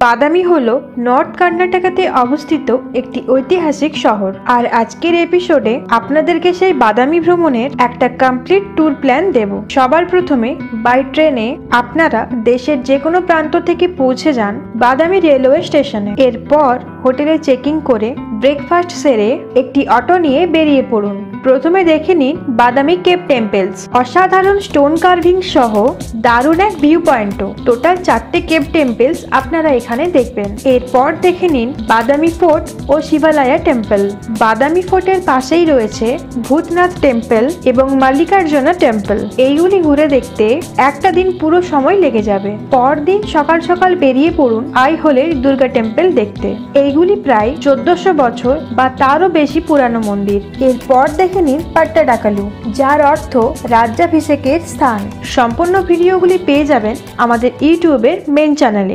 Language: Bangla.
বাদামি হলো নর্থ কর্ণাটকাতে অবস্থিত একটি ঐতিহাসিক শহর। আর আজকের এপিসোডে আপনাদেরকে সেই বাদামি ভ্রমণের একটা কমপ্লিট ট্যুর প্ল্যান দেব। সবার প্রথমে বাই ট্রেনে আপনারা দেশের যে কোনো প্রান্ত থেকে পৌঁছে যান বাদামি রেলওয়ে স্টেশনে। এরপর হোটেলে চেকিং করে ব্রেকফাস্ট সেরে একটি অটো নিয়ে বেরিয়ে পড়ুন। প্রথমে দেখে নিন বাদামি কেভ টেম্পলস। অসাধারণ স্টোন কার্ভিং সহ দারুণ এক ভিউ পয়েন্টও। টোটাল 4টে কেভ টেম্পলস আপনারা এখানে দেখবেন। এরপর দেখে নিন বাদামি ফোর্ট ও শিবালয়া টেম্পল। বাদামি ফোর্টের পাশেই রয়েছে ভূতনাথ টেম্পল এবং মাল্লিকার্জুনা টেম্পল। এইগুলি ঘুরে দেখতে একটা দিন পুরো সময় লেগে যাবে। পরদিন সকাল সকাল বেরিয়ে পড়ুন আইহোলের দুর্গা টেম্পল দেখতে। এইগুলি প্রায় 1400 বছর বা তারও বেশি পুরানো মন্দির। এরপর দেখে নিন পাট্টাডাকালু, যার অর্থ রাজ্যাভিষেকের স্থান। সম্পূর্ণ ভিডিওগুলি পেয়ে যাবেন আমাদের ইউটিউবের মেন চ্যানেলে।